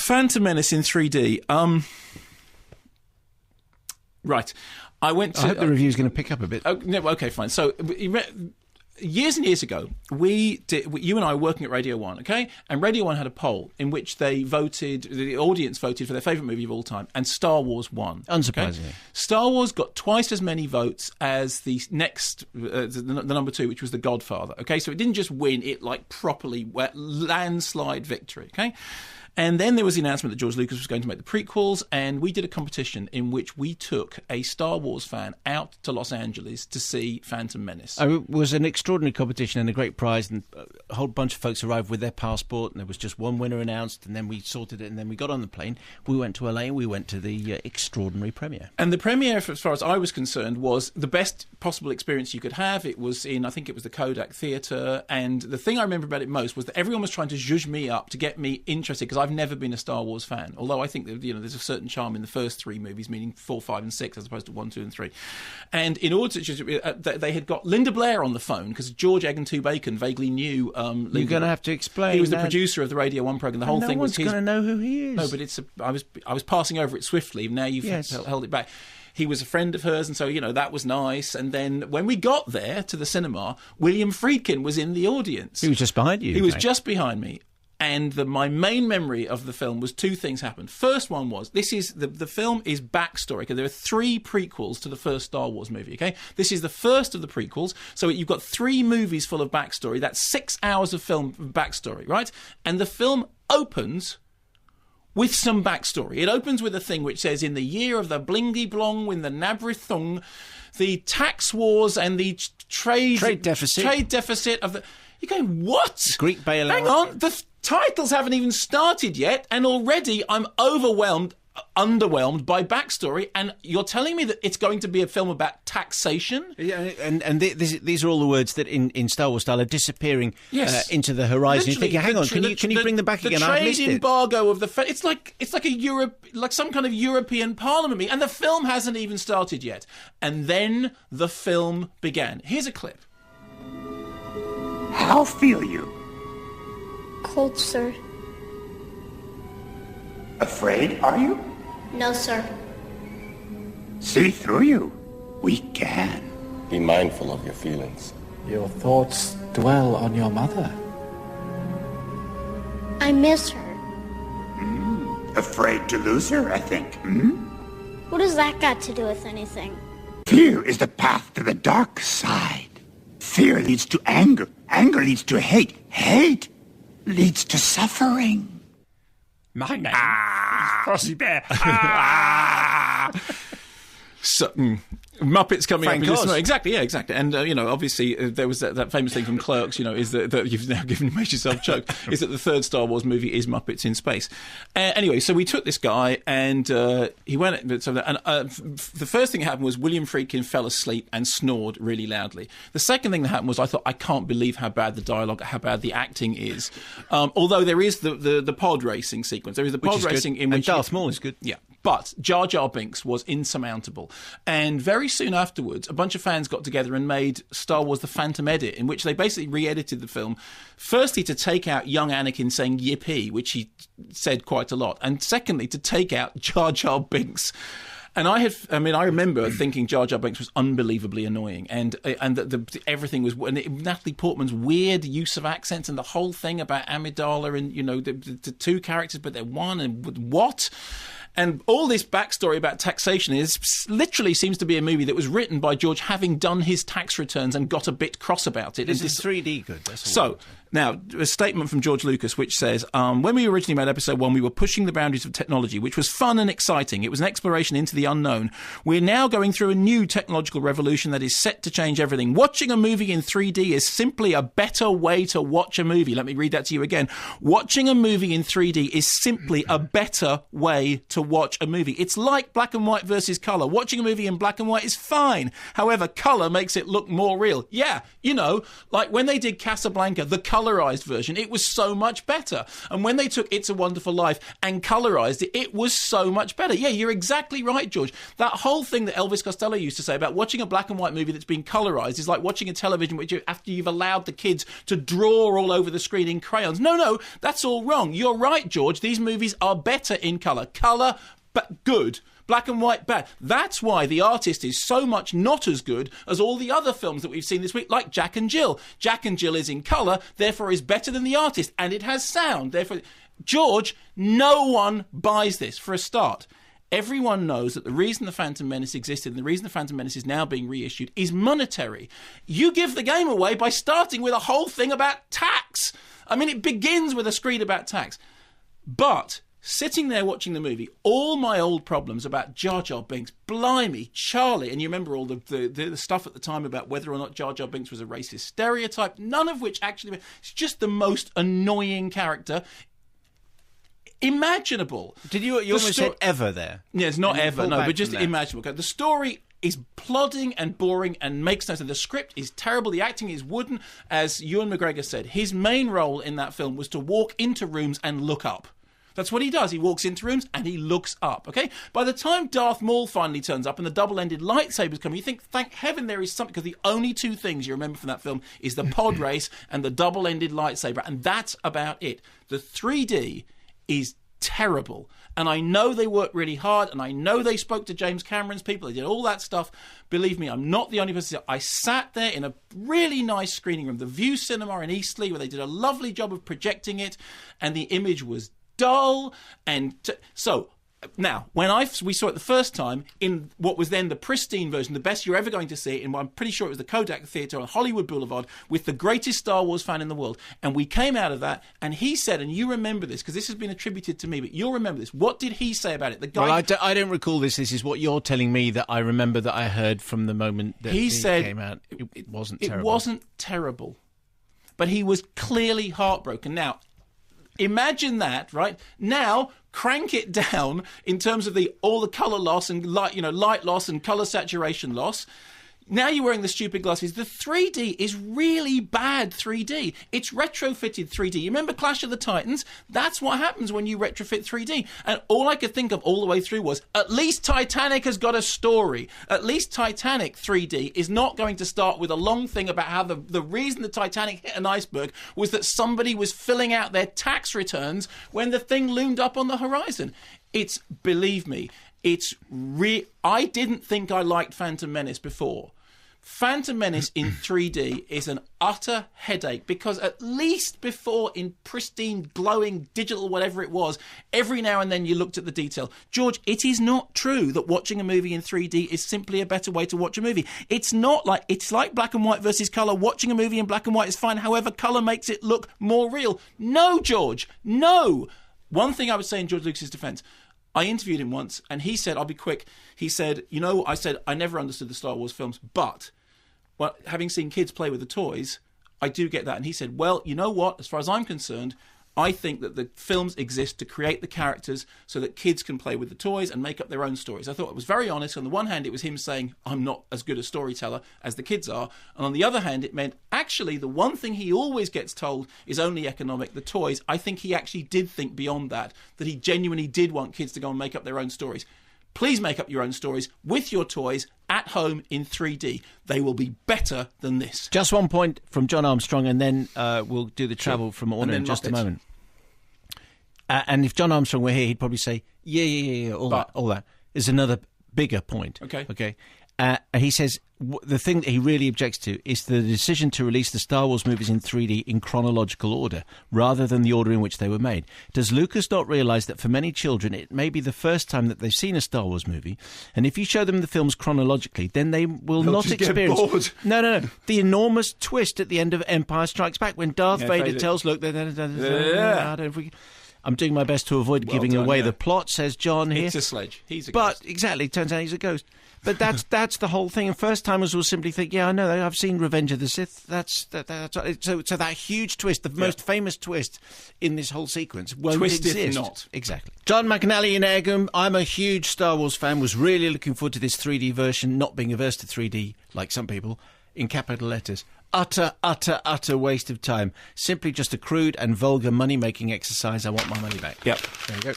Phantom Menace in 3D. Right. I hope the review's going to pick up a bit. No, okay, fine. So, years and years ago, you and I were working at Radio 1, okay? And Radio 1 had a poll in which the audience voted for their favourite movie of all time, and Star Wars won. Unsurprisingly. Okay? Star Wars got twice as many votes as the next, the number 2, which was The Godfather, okay? So it didn't just win, it properly landslide victory, okay? And then there was the announcement that George Lucas was going to make the prequels, and we did a competition in which we took a Star Wars fan out to Los Angeles to see Phantom Menace. It was an extraordinary competition and a great prize, and a whole bunch of folks arrived with their passport, and there was just one winner announced, and then we sorted it, and then we got on the plane. We went to LA, and we went to the extraordinary premiere. And the premiere, as far as I was concerned, was the best possible experience you could have. It was I think it was the Kodak Theatre, and the thing I remember about it most was that everyone was trying to zhuzh me up to get me interested, because I've never been a Star Wars fan, although I think that there's a certain charm in the first 3 movies, meaning 4, 5 and 6 as opposed to 1, 2 and 3. And in order to they had got Linda Blair on the phone, because George Egg&Two Bacon vaguely knew you're going to have to explain. He was the producer of the Radio 1 programme. The whole thing was his. No one's going to know who he is. No, but I was passing over it swiftly. Now you've held it back. He was a friend of hers, and so, that was nice. And then when we got there to the cinema, William Friedkin was in the audience. He was just behind you. He was just behind me. And my main memory of the film was 2 things happened. First one was, the film is backstory, because there are 3 prequels to the first Star Wars movie, okay? This is the first of the prequels, so you've got 3 movies full of backstory. That's 6 hours of film backstory, right? And the film opens with some backstory. It opens with a thing which says, in the year of the blingy blong, when the Nabrithung, the tax wars and the trade deficit of the... You're going, what? Greek bailout. Hang on, the titles haven't even started yet, and already I'm underwhelmed by backstory, and you're telling me that it's going to be a film about taxation? Yeah, and these are all the words that in Star Wars style are disappearing into the horizon. You're thinking, hang on, can you bring them back again? The trade embargo of the it's like a Europe, like some kind of European Parliament meeting, and the film hasn't even started yet. And then the film began. Here's a clip. How feel you? Cold, sir. Afraid, are you? No, sir. See through you. We can. Be mindful of your feelings. Your thoughts dwell on your mother. I miss her. Afraid to lose her, I think. What has that got to do with anything? Fear is the path to the dark side. Fear leads to anger. Anger leads to hate. Hate leads to suffering. My name is Frosty Bear. So, Muppets coming Frank up in this. Oz. Exactly. And, obviously, there was that famous thing from Clerks, is that you've now made yourself choke, is that the third Star Wars movie is Muppets in space. Anyway, so we took this guy, and he went... the first thing that happened was William Friedkin fell asleep and snored really loudly. The second thing that happened was I thought, I can't believe how bad the dialogue, how bad the acting is. Although there is the pod racing sequence. There is the pod racing in which... And Darth Maul is good. Yeah. But Jar Jar Binks was insurmountable. And very soon afterwards, a bunch of fans got together and made Star Wars The Phantom Edit, in which they basically re-edited the film, firstly to take out young Anakin saying yippee, which he said quite a lot, and secondly to take out Jar Jar Binks. And I remember thinking Jar Jar Binks was unbelievably annoying, and everything was. And Natalie Portman's weird use of accents, and the whole thing about Amidala, and the 2 characters, but they're one, and what? And all this backstory about taxation literally seems to be a movie that was written by George having done his tax returns and got a bit cross about it. This is 3D good. That's so, all. now, a statement from George Lucas which says, when we originally made Episode 1, we were pushing the boundaries of technology, which was fun and exciting. It was an exploration into the unknown. We're now going through a new technological revolution that is set to change everything. Watching a movie in 3D is simply a better way to watch a movie. Let me read that to you again. Watching a movie in 3D is simply a better way to watch a movie. It's like black and white versus colour. Watching a movie in black and white is fine. However, colour makes it look more real. Yeah, like when they did Casablanca, the colour colorized version, it was so much better. And when they took It's a Wonderful Life and colorized it, it was so much better. Yeah, you're exactly right, George. That whole thing that Elvis Costello used to say about watching a black and white movie that's been colorized is like watching a television which after you've allowed the kids to draw all over the screen in crayons. No, that's all wrong. You're right, George. These movies are better in colour. Colour, but good. Black and white, bad. That's why The Artist is so much not as good as all the other films that we've seen this week, like Jack and Jill. Jack and Jill is in colour, therefore is better than The Artist, and it has sound. Therefore, George, no one buys this, for a start. Everyone knows that the reason the Phantom Menace existed and the reason the Phantom Menace is now being reissued is monetary. You give the game away by starting with a whole thing about tax. I mean, it begins with a screed about tax. But sitting there watching the movie, all my old problems about Jar Jar Binks, blimey, Charlie, and you remember all the stuff at the time about whether or not Jar Jar Binks was a racist stereotype, none of which actually... It's just the most annoying character imaginable. Did you almost said ever there? Yeah, it's not ever, no, but just that. imaginable. The story is plodding and boring and makes no sense. The script is terrible. The acting is wooden. As Ewan McGregor said, his main role in that film was to walk into rooms and look up. That's what he does. He walks into rooms and he looks up, okay? By the time Darth Maul finally turns up and the double-ended lightsabers come, you think, thank heaven there is something, because the only two things you remember from that film is the pod race and the double-ended lightsaber, and that's about it. The 3D is terrible. And I know they worked really hard, and I know they spoke to James Cameron's people. They did all that stuff. Believe me, I'm not the only person. I sat there in a really nice screening room, the View Cinema in Eastleigh, where they did a lovely job of projecting it, and the image was dull. And so now, when we saw it the first time in what was then the pristine version, the best you're ever going to see it in, I'm pretty sure it was the Kodak Theatre on Hollywood Boulevard, with the greatest Star Wars fan in the world. And we came out of that, and he said, and you remember this, because this has been attributed to me, but you'll remember this. What did he say about it? The guy... Well, I don't recall this. This is what you're telling me that I remember that I heard from the moment that he said came out. It wasn't terrible. It wasn't terrible. But he was clearly heartbroken. Now, imagine that, right? Now, crank it down in terms of all the colour loss and light loss and colour saturation loss. Now you're wearing the stupid glasses. The 3D is really bad 3D. It's retrofitted 3D. You remember Clash of the Titans? That's what happens when you retrofit 3D. And all I could think of all the way through was, at least Titanic has got a story. At least Titanic 3D is not going to start with a long thing about how the reason the Titanic hit an iceberg was that somebody was filling out their tax returns when the thing loomed up on the horizon. Believe me, I didn't think I liked Phantom Menace before. Phantom Menace in 3D is an utter headache, because at least before, in pristine, glowing, digital, whatever it was, every now and then you looked at the detail. George, it is not true that watching a movie in 3D is simply a better way to watch a movie. It's like black and white versus colour. Watching a movie in black and white is fine. However, colour makes it look more real. No, George, no. One thing I would say in George Lucas's defence, I interviewed him once, and he said, I'll be quick, he said, I said, I never understood the Star Wars films, but having seen kids play with the toys, I do get that. And he said, well, you know what, as far as I'm concerned, I think that the films exist to create the characters so that kids can play with the toys and make up their own stories. I thought it was very honest. On the one hand, it was him saying, I'm not as good a storyteller as the kids are. And on the other hand, it meant, actually, the one thing he always gets told is only economic, the toys. I think he actually did think beyond that he genuinely did want kids to go and make up their own stories. Please make up your own stories with your toys at home in 3D. They will be better than this. Just one point from John Armstrong, and then we'll do the travel from Orna in just a moment. And if John Armstrong were here, he'd probably say, yeah, all that. There's another bigger point. Okay. He says the thing that he really objects to is the decision to release the Star Wars movies in 3D in chronological order, rather than the order in which they were made. Does Lucas not realise that for many children it may be the first time that they've seen a Star Wars movie, and if you show them the films chronologically, then they will not experience... Get bored. No. The enormous twist at the end of Empire Strikes Back when Darth Vader tells Luke... I'm doing my best to avoid giving away the plot, says John here. It's a sledge. He's a ghost. But, exactly, turns out he's a ghost. But that's the whole thing. And first-timers will simply think, yeah, I know, I've seen Revenge of the Sith. That's so that huge twist, the most famous twist in this whole sequence, won't Twisteth exist. Not. Exactly. John McAnally in Egham. I'm a huge Star Wars fan, was really looking forward to this 3D version, not being averse to 3D like some people. in capital letters. Utter, utter, utter waste of time. Simply just a crude and vulgar money-making exercise. I want my money back. Yep. There you go.